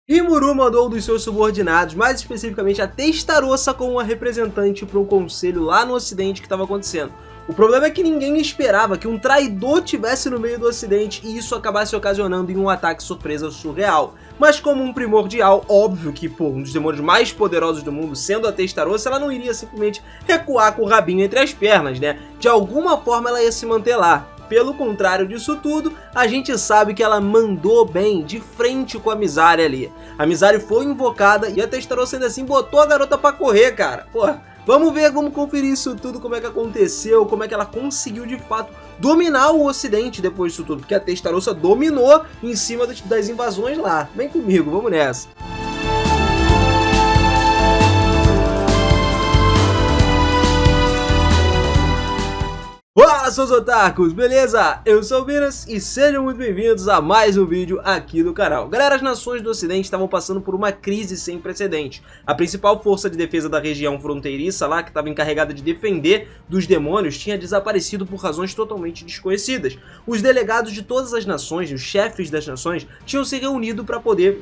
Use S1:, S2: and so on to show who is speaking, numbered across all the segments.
S1: Rimuru mandou um dos seus subordinados, mais especificamente a Testarossa, como uma representante para um conselho lá no ocidente que estava acontecendo. O problema é que ninguém esperava que um traidor tivesse no meio do ocidente e isso acabasse ocasionando em um ataque surpresa surreal. Mas como um primordial, óbvio que, um dos demônios mais poderosos do mundo, sendo a Testarossa, ela não iria simplesmente recuar com o rabinho entre as pernas, né? De alguma forma ela ia se manter lá. Pelo contrário disso tudo, a gente sabe que ela mandou bem de frente com a Mizari ali. A Mizari foi invocada e a Testarossa ainda assim botou a garota pra correr, cara. Vamos ver, vamos conferir isso tudo, como é que aconteceu, como é que ela conseguiu de fato dominar o ocidente depois disso tudo. Porque a Testarossa dominou em cima das invasões lá. Vem comigo, vamos nessa. Olá, seus otakus, beleza? Eu sou o Minas e sejam muito bem-vindos a mais um vídeo aqui do canal. Galera, as nações do ocidente estavam passando por uma crise sem precedente. A principal força de defesa da região fronteiriça lá, que estava encarregada de defender dos demônios, tinha desaparecido por razões totalmente desconhecidas. Os delegados de todas as nações, os chefes das nações, tinham se reunido para poder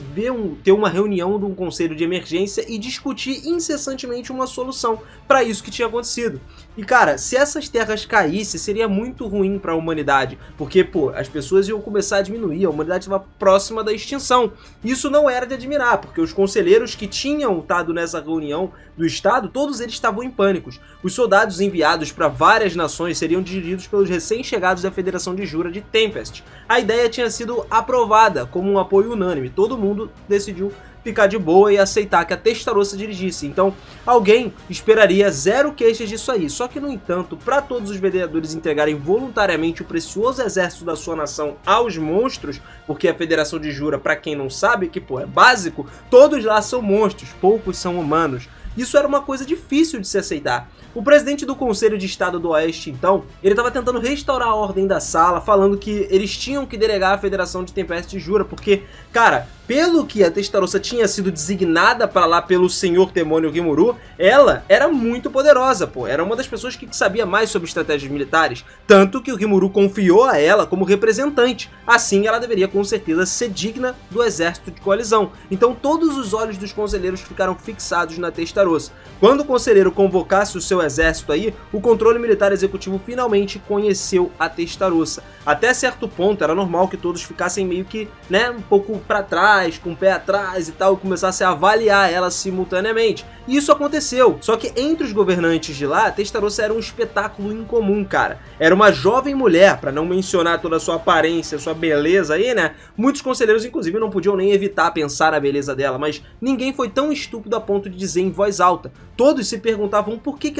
S1: ter uma reunião de um conselho de emergência e discutir incessantemente uma solução para isso que tinha acontecido. E cara, se essas terras caíssem, seria muito ruim para a humanidade, porque, as pessoas iam começar a diminuir, a humanidade estava próxima da extinção. Isso não era de admirar, porque os conselheiros que tinham estado nessa reunião do Estado, todos eles estavam em pânico. Os soldados enviados para várias nações seriam dirigidos pelos recém-chegados da Federação de Jura de Tempest. A ideia tinha sido aprovada como um apoio unânime, todo mundo decidiu ficar de boa e aceitar que a Testarossa dirigisse. Então, alguém esperaria zero queixas disso aí. Só que, no entanto, para todos os vereadores entregarem voluntariamente o precioso exército da sua nação aos monstros, porque a Federação de Jura, para quem não sabe, que é básico, todos lá são monstros, poucos são humanos. Isso era uma coisa difícil de se aceitar. O presidente do Conselho de Estado do Oeste, então, ele estava tentando restaurar a ordem da sala, falando que eles tinham que delegar a Federação de Tempest e Jura, porque, cara, pelo que a Testarossa tinha sido designada para lá pelo Senhor Demônio Rimuru, ela era muito poderosa, era uma das pessoas que sabia mais sobre estratégias militares, tanto que o Rimuru confiou a ela como representante. Assim, ela deveria com certeza ser digna do exército de coalizão. Então, todos os olhos dos conselheiros ficaram fixados na Testarossa. Quando o conselheiro convocasse o seu exército aí, o controle militar executivo finalmente conheceu a Testarossa. Até certo ponto, era normal que todos ficassem meio que, um pouco para trás, com o pé atrás e tal, e começassem a avaliar ela simultaneamente. E isso aconteceu. Só que entre os governantes de lá, a Testarossa era um espetáculo incomum, cara. Era uma jovem mulher, para não mencionar toda a sua aparência, sua beleza aí, né? Muitos conselheiros, inclusive, não podiam nem evitar pensar na beleza dela, mas ninguém foi tão estúpido a ponto de dizer em voz alta. Todos se perguntavam por que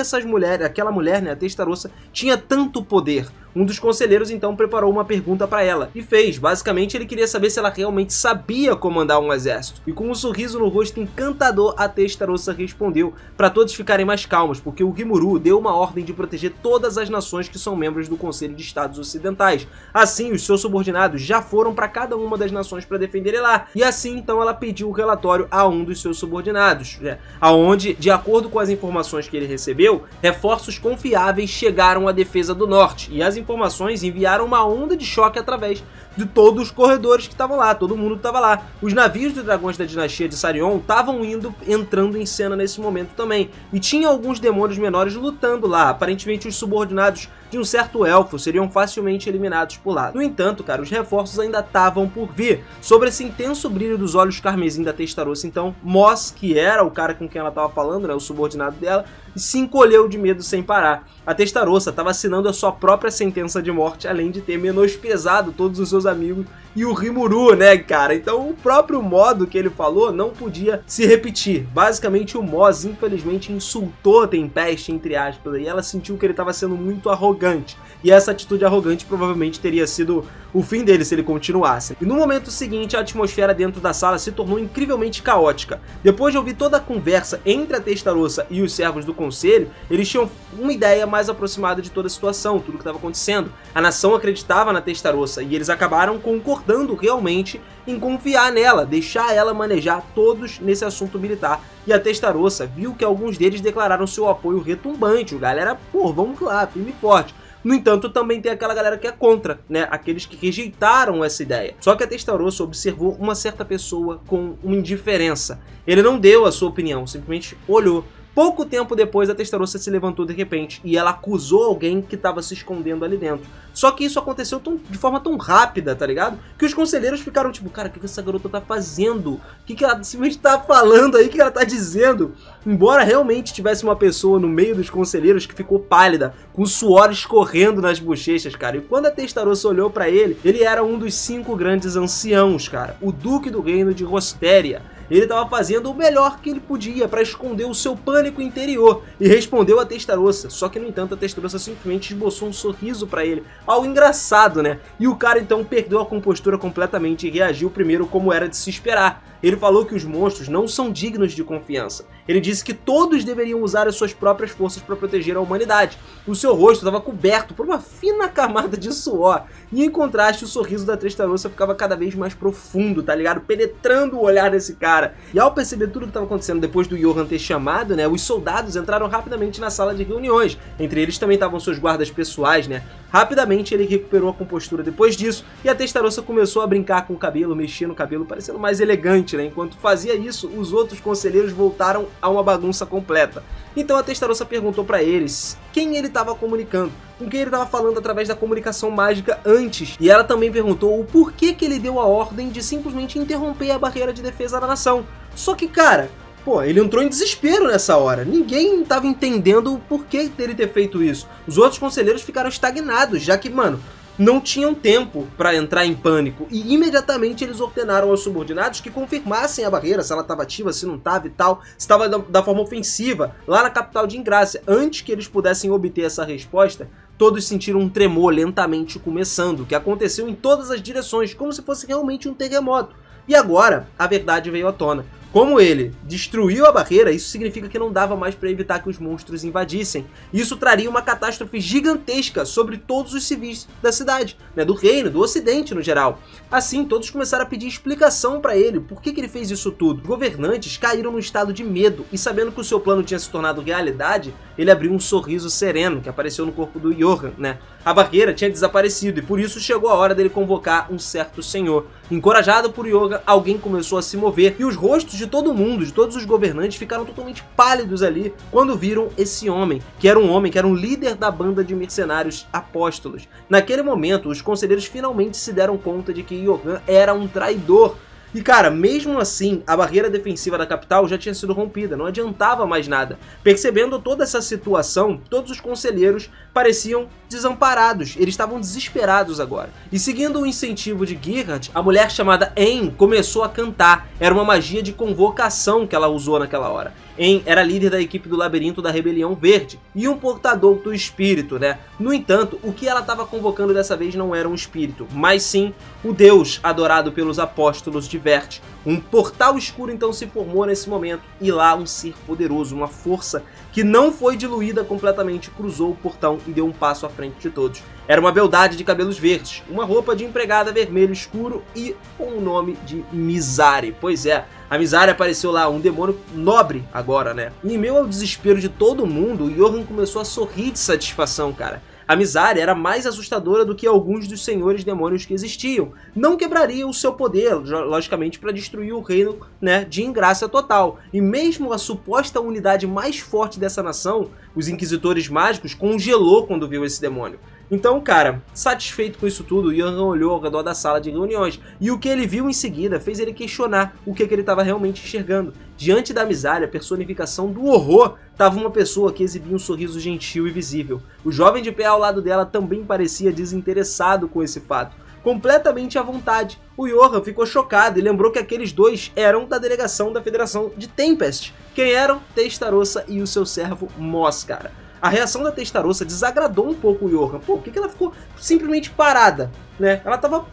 S1: aquela mulher, a Testarossa, tinha tanto poder. Um dos conselheiros então preparou uma pergunta para ela e fez. Basicamente, ele queria saber se ela realmente sabia comandar um exército. E com um sorriso no rosto encantador, a Testarossa respondeu, para todos ficarem mais calmos, porque o Rimuru deu uma ordem de proteger todas as nações que são membros do Conselho de Estados Ocidentais. Assim, os seus subordinados já foram para cada uma das nações para defender lá. E assim, então, ela pediu o relatório a um dos seus subordinados, aonde, de acordo com as informações que ele recebeu, reforços confiáveis chegaram à defesa do norte, e as informações enviaram uma onda de choque através de todos os corredores que estavam lá, todo mundo que estava lá. Os navios dos dragões da dinastia de Sarion estavam entrando em cena nesse momento também, e tinha alguns demônios menores lutando lá. Aparentemente os subordinados de um certo elfo seriam facilmente eliminados por lá. No entanto, cara, os reforços ainda estavam por vir. Sobre esse intenso brilho dos olhos carmesim da Testarossa, então, Moss, que era o cara com quem ela estava falando, o subordinado dela, se encolheu de medo sem parar. A Testarossa estava assinando a sua própria sentença de morte, além de ter menosprezado todos os seus amigos e o Rimuru, cara? Então o próprio modo que ele falou não podia se repetir. Basicamente o Moss, infelizmente, insultou a Tempest, entre aspas, e ela sentiu que ele estava sendo muito arrogante. E essa atitude arrogante provavelmente teria sido o fim dele se ele continuasse. E no momento seguinte, a atmosfera dentro da sala se tornou incrivelmente caótica. Depois de ouvir toda a conversa entre a Testarossa e os servos do conselho, eles tinham uma ideia mais aproximada de toda a situação, tudo que estava acontecendo. A nação acreditava na Testarossa e eles acabaram concordando realmente em confiar nela, deixar ela manejar todos nesse assunto militar. E a Testarossa viu que alguns deles declararam seu apoio retumbante. O galera, vamos lá, firme e forte. No entanto, também tem aquela galera que é contra, né? Aqueles que rejeitaram essa ideia. Só que a Testarossa observou uma certa pessoa com uma indiferença. Ele não deu a sua opinião, simplesmente olhou. Pouco tempo depois, a Testarossa se levantou de repente e ela acusou alguém que estava se escondendo ali dentro. Só que isso aconteceu de forma tão rápida, tá ligado? Que os conselheiros ficaram tipo, cara, o que essa garota tá fazendo? O que ela simplesmente tá falando aí? O que ela tá dizendo? Embora realmente tivesse uma pessoa no meio dos conselheiros que ficou pálida, com suor escorrendo nas bochechas, cara. E quando a Testarossa olhou pra ele, ele era um dos 5 grandes anciãos, cara. O duque do reino de Rostéria. Ele estava fazendo o melhor que ele podia para esconder o seu pânico interior e respondeu a Testarossa. Só que, no entanto, a Testarossa simplesmente esboçou um sorriso para ele. Algo engraçado, né? E o cara então perdeu a compostura completamente e reagiu primeiro como era de se esperar. Ele falou que os monstros não são dignos de confiança. Ele disse que todos deveriam usar as suas próprias forças para proteger a humanidade. O seu rosto estava coberto por uma fina camada de suor. E em contraste, o sorriso da Testarossa ficava cada vez mais profundo, tá ligado? Penetrando o olhar desse cara. E ao perceber tudo o que estava acontecendo depois do Johan ter chamado, né, os soldados entraram rapidamente na sala de reuniões. Entre eles também estavam seus guardas pessoais, né? Rapidamente ele recuperou a compostura depois disso e a Testarossa começou a brincar com o cabelo, mexer no cabelo, parecendo mais elegante, né? Enquanto fazia isso, os outros conselheiros voltaram a uma bagunça completa. Então a Testarossa perguntou pra eles quem ele estava comunicando, com quem ele estava falando através da comunicação mágica antes. E ela também perguntou o porquê que ele deu a ordem de simplesmente interromper a barreira de defesa da nação. Só que, cara, pô, ele entrou em desespero nessa hora. Ninguém estava entendendo o porquê dele ter feito isso. Os outros conselheiros ficaram estagnados, já que, mano, não tinham tempo para entrar em pânico e imediatamente eles ordenaram aos subordinados que confirmassem a barreira, se ela estava ativa, se não estava e tal, se estava da forma ofensiva lá na capital de Ingrácia. Antes que eles pudessem obter essa resposta, todos sentiram um tremor lentamente começando, que aconteceu em todas as direções, como se fosse realmente um terremoto. E agora, a verdade veio à tona. Como ele destruiu a barreira, isso significa que não dava mais para evitar que os monstros invadissem. Isso traria uma catástrofe gigantesca sobre todos os civis da cidade, né, do reino, do ocidente no geral. Assim, todos começaram a pedir explicação para ele, por que ele fez isso tudo. Os governantes caíram no estado de medo e, sabendo que o seu plano tinha se tornado realidade, ele abriu um sorriso sereno que apareceu no corpo do Johan, né? A barreira tinha desaparecido e por isso chegou a hora dele convocar um certo senhor. Encorajado por Johan, alguém começou a se mover e os rostos de todo mundo, de todos os governantes, ficaram totalmente pálidos ali quando viram esse homem, que era um líder da banda de mercenários apóstolos. Naquele momento, os conselheiros finalmente se deram conta de que Johan era um traidor. E cara, mesmo assim, a barreira defensiva da capital já tinha sido rompida, não adiantava mais nada. Percebendo toda essa situação, todos os conselheiros pareciam desamparados, eles estavam desesperados agora. E seguindo o incentivo de Gerhard, a mulher chamada En começou a cantar. Era uma magia de convocação que ela usou naquela hora. En era líder da equipe do Labirinto da Rebelião Verde e um portador do espírito, né? No entanto, o que ela estava convocando dessa vez não era um espírito, mas sim o Deus adorado pelos apóstolos de Vert. Um portal escuro então se formou nesse momento e lá um ser poderoso, uma força que não foi diluída completamente, cruzou o portão e deu um passo à frente de todos. Era uma beldade de cabelos verdes, uma roupa de empregada vermelho escuro e com o nome de Mizari. Pois é, a Mizari apareceu lá, um demônio nobre agora, né? E em meio ao desespero de todo mundo, o Johan começou a sorrir de satisfação, cara. A Mizari era mais assustadora do que alguns dos senhores demônios que existiam. Não quebraria o seu poder, logicamente, para destruir o reino, né, de Ingrácia total. E mesmo a suposta unidade mais forte dessa nação, os Inquisitores Mágicos, congelou quando viu esse demônio. Então, cara, satisfeito com isso tudo, Johan olhou ao redor da sala de reuniões e o que ele viu em seguida fez ele questionar o que ele estava realmente enxergando. Diante da Mizari, a personificação do horror, estava uma pessoa que exibia um sorriso gentil e visível. O jovem de pé ao lado dela também parecia desinteressado com esse fato, completamente à vontade. O Johan ficou chocado e lembrou que aqueles dois eram da delegação da Federação de Tempest. Quem eram? Testarossa e o seu servo Moss, cara. A reação da Testarossa desagradou um pouco o Johan. Pô, por que ela ficou simplesmente parada, né? Ela tava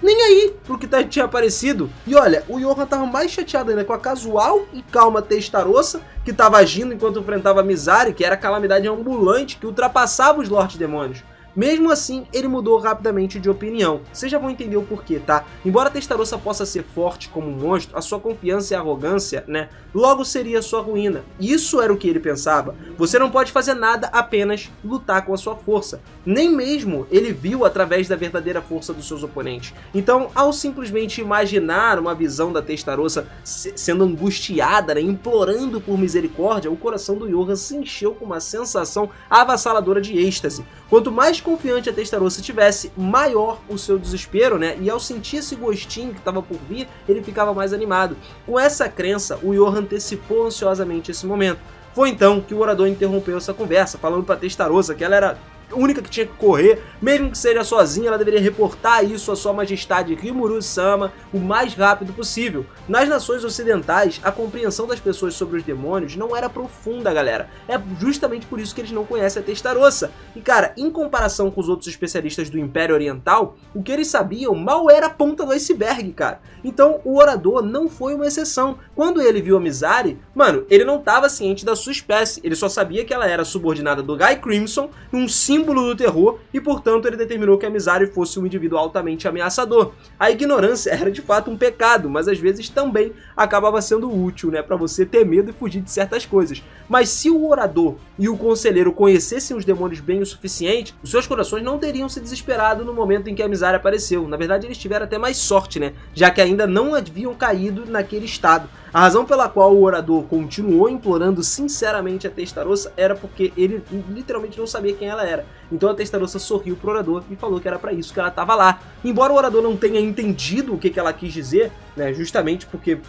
S1: nem aí pro que tinha aparecido. E olha, o Johan tava mais chateado ainda com a casual e calma Testarossa, que tava agindo enquanto enfrentava a Mizari, que era a calamidade ambulante que ultrapassava os Lordes Demônios. Mesmo assim, ele mudou rapidamente de opinião. Vocês já vão entender o porquê, tá? Embora Testarossa possa ser forte como um monstro, a sua confiança e arrogância, né, logo seria sua ruína. Isso era o que ele pensava. Você não pode fazer nada, apenas lutar com a sua força. Nem mesmo ele viu através da verdadeira força dos seus oponentes. Então, ao simplesmente imaginar uma visão da Testarossa sendo angustiada, né, implorando por misericórdia, o coração do Johann se encheu com uma sensação avassaladora de êxtase. Quanto mais confiante a Testarossa tivesse, maior o seu desespero, né? E ao sentir esse gostinho que estava por vir, ele ficava mais animado. Com essa crença, o Johann antecipou ansiosamente esse momento. Foi então que o orador interrompeu essa conversa, falando para Testarossa que ela era a única que tinha que correr, mesmo que seja sozinha, ela deveria reportar isso à sua majestade Rimuru-sama o mais rápido possível. Nas nações ocidentais, a compreensão das pessoas sobre os demônios não era profunda, galera. É justamente por isso que eles não conhecem a Testarossa. E cara, em comparação com os outros especialistas do Império Oriental, o que eles sabiam mal era a ponta do iceberg, cara. Então o orador não foi uma exceção. Quando ele viu a Mizari, mano, ele não estava ciente da sua espécie, ele só sabia que ela era subordinada do Guy Crimson, um símbolo do terror, e portanto ele determinou que a Mizari fosse um indivíduo altamente ameaçador. A ignorância era de fato um pecado, mas às vezes também acabava sendo útil, né, para você ter medo e fugir de certas coisas. Mas se o orador e o conselheiro conhecessem os demônios bem o suficiente, os seus corações não teriam se desesperado no momento em que a Mizari apareceu. Na verdade, eles tiveram até mais sorte, né, já que ainda não haviam caído naquele estado. A razão pela qual o orador continuou implorando sinceramente a Testarossa era porque ele literalmente não sabia quem ela era. Então a Testarossa sorriu pro orador e falou que era para isso que ela estava lá. Embora o orador não tenha entendido o que ela quis dizer, né, justamente porque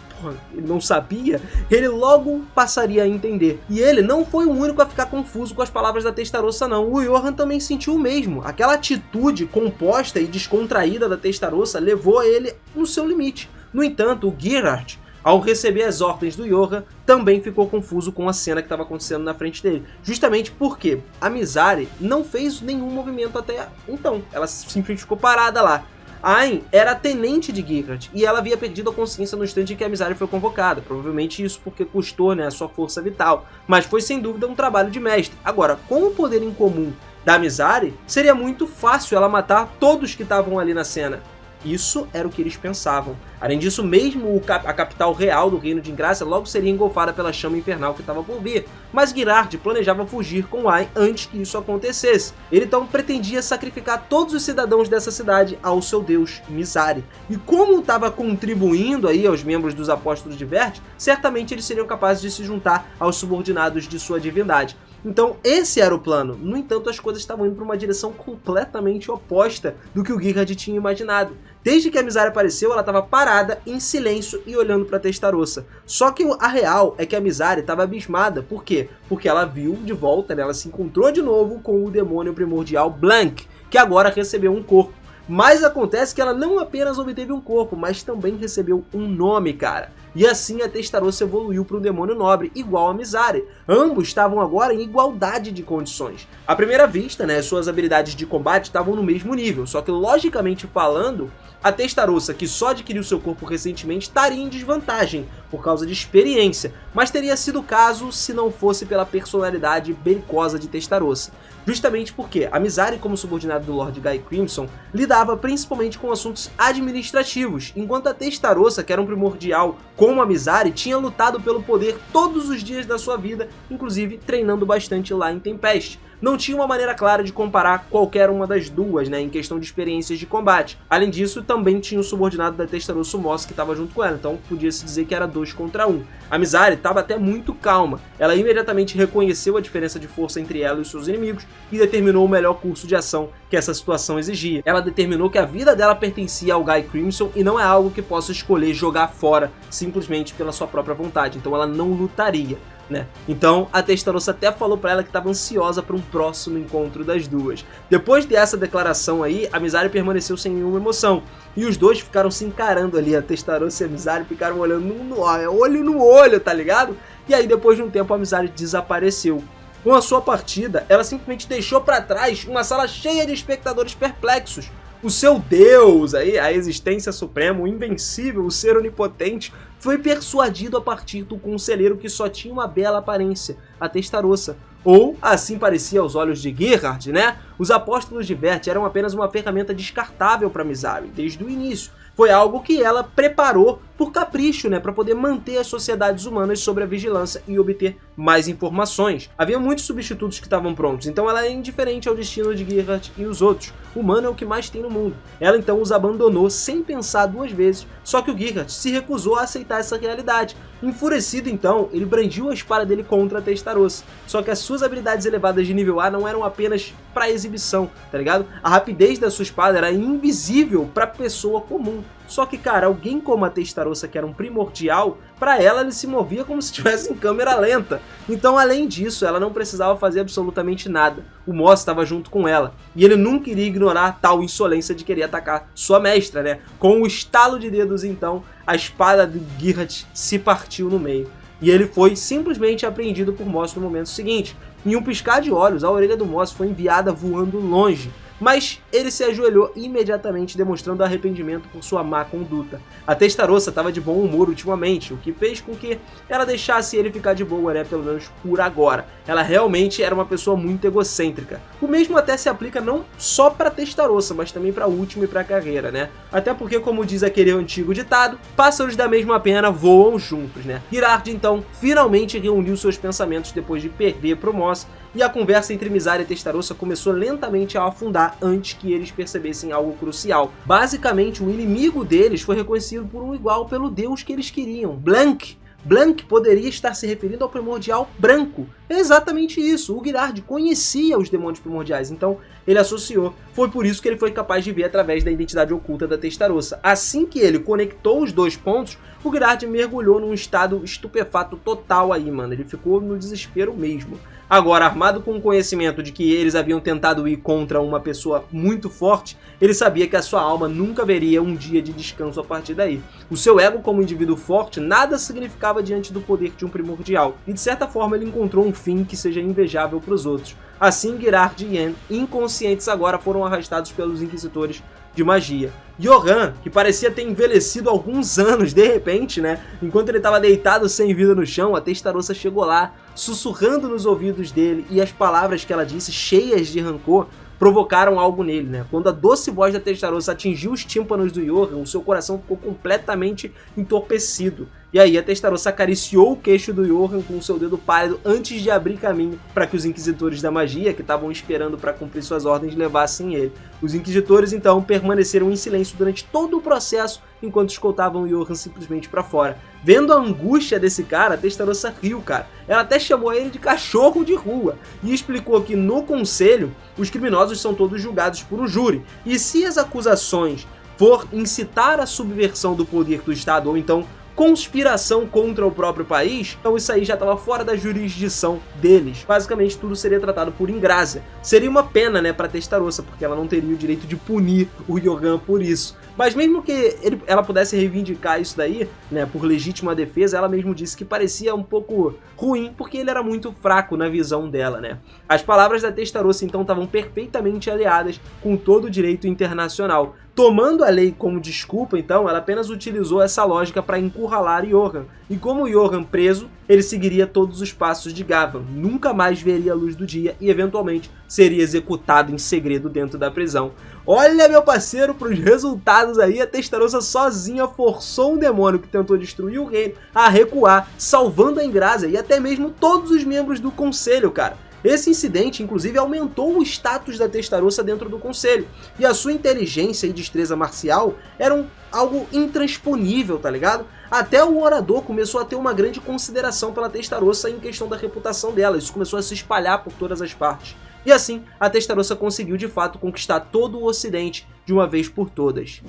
S1: ele não sabia, ele logo passaria a entender. E ele não foi o único a ficar confuso com as palavras da Testarossa, não. O Johann também sentiu o mesmo. Aquela atitude composta e descontraída da Testarossa levou ele no seu limite. No entanto, o Gerard, ao receber as ordens do Johann, também ficou confuso com a cena que estava acontecendo na frente dele. Justamente porque a Mizari não fez nenhum movimento até então. Ela simplesmente ficou parada lá. Ayn era a tenente de Gerard e ela havia perdido a consciência no instante em que a Mizari foi convocada. Provavelmente isso porque custou, né, a sua força vital. Mas foi sem dúvida um trabalho de mestre. Agora, com o poder em comum da Mizari, seria muito fácil ela matar todos que estavam ali na cena. Isso era o que eles pensavam. Além disso, mesmo a capital real do Reino de Ingrácia logo seria engolfada pela chama infernal que estava por vir. Mas Gerard planejava fugir com Ayn antes que isso acontecesse. Ele então pretendia sacrificar todos os cidadãos dessa cidade ao seu deus Mizari. E como estava contribuindo aí aos membros dos Apóstolos de Vert, certamente eles seriam capazes de se juntar aos subordinados de sua divindade. Então esse era o plano. No entanto, as coisas estavam indo para uma direção completamente oposta do que o Gerard tinha imaginado. Desde que a Mizari apareceu, ela estava parada, em silêncio e olhando para Testarossa. Só que a real é que a Mizari estava abismada. Por quê? Porque ela viu de volta, né? Ela se encontrou de novo com o demônio primordial Blank, que agora recebeu um corpo. Mas acontece que ela não apenas obteve um corpo, mas também recebeu um nome, cara. E assim a Testarossa evoluiu para um demônio nobre, igual a Mizari. Ambos estavam agora em igualdade de condições. À primeira vista, né, suas habilidades de combate estavam no mesmo nível, só que logicamente falando, a Testarossa, que só adquiriu seu corpo recentemente, estaria em desvantagem, por causa de experiência, mas teria sido o caso se não fosse pela personalidade belicosa de Testarossa. Justamente porque a Mizari, como subordinada do Lord Guy Crimson, lidava principalmente com assuntos administrativos, enquanto a Testarossa, que era um primordial como a Mizari, tinha lutado pelo poder todos os dias da sua vida, inclusive treinando bastante lá em Tempest. Não tinha uma maneira clara de comparar qualquer uma das duas, né, em questão de experiências de combate. Além disso, também tinha o subordinado da Testarossa, o Moss, que estava junto com ela, então podia-se dizer que era 2 contra 1. A Mizari estava até muito calma. Ela imediatamente reconheceu a diferença de força entre ela e os seus inimigos e determinou o melhor curso de ação que essa situação exigia. Ela determinou que a vida dela pertencia ao Guy Crimson e não é algo que possa escolher jogar fora simplesmente pela sua própria vontade, então ela não lutaria. Né? Então a Testarossa até falou pra ela que estava ansiosa para um próximo encontro das duas. Depois dessa declaração aí, a Mizari permaneceu sem nenhuma emoção e os dois ficaram se encarando ali. A Testarossa e a Mizari ficaram olhando olho no olho, tá ligado? E aí depois de um tempo a Mizari desapareceu. Com a sua partida, ela simplesmente deixou para trás uma sala cheia de espectadores perplexos. O seu Deus, aí, a existência suprema, o invencível, o ser onipotente, foi persuadido a partir do conselheiro que só tinha uma bela aparência, a Testarossa. Ou, assim parecia aos olhos de Gerard, né? Os apóstolos de Vert eram apenas uma ferramenta descartável para Misabi, desde o início. Foi algo que ela preparou por capricho, né, para poder manter as sociedades humanas sob a vigilância e obter mais informações. Havia muitos substitutos que estavam prontos, então ela é indiferente ao destino de Gerard e os outros. O humano é o que mais tem no mundo. Ela então os abandonou sem pensar duas vezes, só que o Gerard se recusou a aceitar essa realidade. Enfurecido então, ele brandiu a espada dele contra a Testarossa. Só que as suas habilidades elevadas de nível A não eram apenas para exibição, tá ligado? A rapidez da sua espada era invisível para pessoa comum. Só que, cara, alguém como a Testarossa, que era um primordial, pra ela ele se movia como se estivesse em câmera lenta. Então, além disso, ela não precisava fazer absolutamente nada. O Moss estava junto com ela, e ele nunca iria ignorar tal insolência de querer atacar sua mestra, né? Com um estalo de dedos, então, a espada de Gerard se partiu no meio. E ele foi simplesmente apreendido por Moss no momento seguinte. Em um piscar de olhos, a orelha do Moss foi enviada voando longe. Mas ele se ajoelhou imediatamente, demonstrando arrependimento por sua má conduta. A Testarossa estava de bom humor ultimamente, o que fez com que ela deixasse ele ficar de boa, né, pelo menos por agora. Ela realmente era uma pessoa muito egocêntrica. O mesmo até se aplica não só para Testarossa, mas também para Última e para a carreira, né? Até porque, como diz aquele antigo ditado, pássaros da mesma pena voam juntos, né? Gerard, então, finalmente reuniu seus pensamentos depois de perder pro Moss, e a conversa entre Misabi e Testarossa começou lentamente a afundar antes que eles percebessem algo crucial. Basicamente, o inimigo deles foi reconhecido por um igual pelo deus que eles queriam, Blanc. Blanc poderia estar se referindo ao primordial branco. É exatamente isso, o Gerard conhecia os demônios primordiais, então ele associou. Foi por isso que ele foi capaz de ver através da identidade oculta da Testarossa. Assim que ele conectou os dois pontos, o Gerard mergulhou num estado estupefato total aí, mano. Ele ficou no desespero mesmo. Agora, armado com o conhecimento de que eles haviam tentado ir contra uma pessoa muito forte, ele sabia que a sua alma nunca veria um dia de descanso a partir daí. O seu ego como indivíduo forte nada significava diante do poder de um primordial, e de certa forma ele encontrou um fim que seja invejável para os outros. Assim, Gerard e Yen, inconscientes agora, foram arrastados pelos inquisitores de magia. Johan, que parecia ter envelhecido alguns anos de repente, né? Enquanto ele estava deitado sem vida no chão, a Testarossa chegou lá, sussurrando nos ouvidos dele, e as palavras que ela disse, cheias de rancor, provocaram algo nele, né? Quando a doce voz da Testarossa atingiu os tímpanos do Johan, o seu coração ficou completamente entorpecido. E aí a Testarossa acariciou o queixo do Johan com o seu dedo pálido antes de abrir caminho para que os Inquisitores da Magia, que estavam esperando para cumprir suas ordens, levassem ele. Os Inquisitores então permaneceram em silêncio durante todo o processo, enquanto escoltavam o Johan simplesmente para fora. Vendo a angústia desse cara, a Testarossa riu, cara. Ela até chamou ele de cachorro de rua e explicou que no conselho os criminosos são todos julgados por um júri. E se as acusações for incitar a subversão do poder do Estado ou então conspiração contra o próprio país, então isso aí já estava fora da jurisdição deles. Basicamente tudo seria tratado por ingrácia. Seria uma pena, né, para Testarossa, porque ela não teria o direito de punir o Johan por isso. Mas mesmo que ela pudesse reivindicar isso daí, né, por legítima defesa, ela mesmo disse que parecia um pouco ruim, porque ele era muito fraco na visão dela, né. As palavras da Testarossa então estavam perfeitamente aliadas com todo o direito internacional. Tomando a lei como desculpa, então, ela apenas utilizou essa lógica para encurralar Johan. E como Johan preso, ele seguiria todos os passos de Gavan, nunca mais veria a luz do dia e eventualmente seria executado em segredo dentro da prisão. Olha, meu parceiro, para os resultados aí, a Testarossa sozinha forçou um demônio que tentou destruir o reino a recuar, salvando a Ingrásia e até mesmo todos os membros do conselho, cara. Esse incidente, inclusive, aumentou o status da Testarossa dentro do conselho, e a sua inteligência e destreza marcial eram algo intransponível, tá ligado? Até o orador começou a ter uma grande consideração pela Testarossa em questão da reputação dela, isso começou a se espalhar por todas as partes. E assim, a Testarossa conseguiu de fato conquistar todo o Ocidente de uma vez por todas.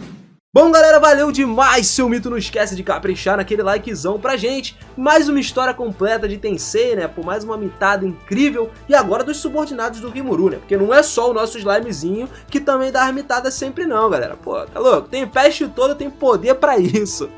S1: Bom, galera, valeu demais, seu mito. Não esquece de caprichar naquele likezão pra gente. Mais uma história completa de Tensei, né? Por mais uma mitada incrível. E agora dos subordinados do Rimuru, né? Porque não é só o nosso slimezinho que também dá as mitadas sempre não, galera. Pô, tá louco? Tem peste toda, tem poder pra isso.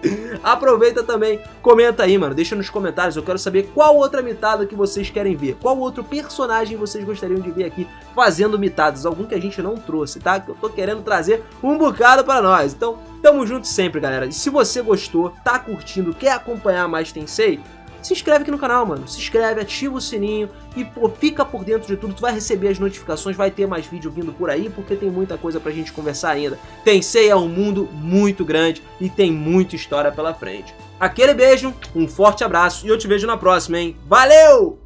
S1: Aproveita também, comenta aí, mano. Deixa nos comentários, eu quero saber qual outra mitada que vocês querem ver. Qual outro personagem vocês gostariam de ver aqui fazendo mitadas. Algum que a gente não trouxe, tá? Que eu tô querendo trazer um bocado pra nós. Então, tamo junto sempre, galera. E se você gostou, tá curtindo, quer acompanhar mais Tensei, se inscreve aqui no canal, mano. Se inscreve, ativa o sininho e, pô, fica por dentro de tudo. Tu vai receber as notificações, vai ter mais vídeo vindo por aí, porque tem muita coisa pra gente conversar ainda. Tensei é um mundo muito grande e tem muita história pela frente. Aquele beijo, um forte abraço e eu te vejo na próxima, hein? Valeu!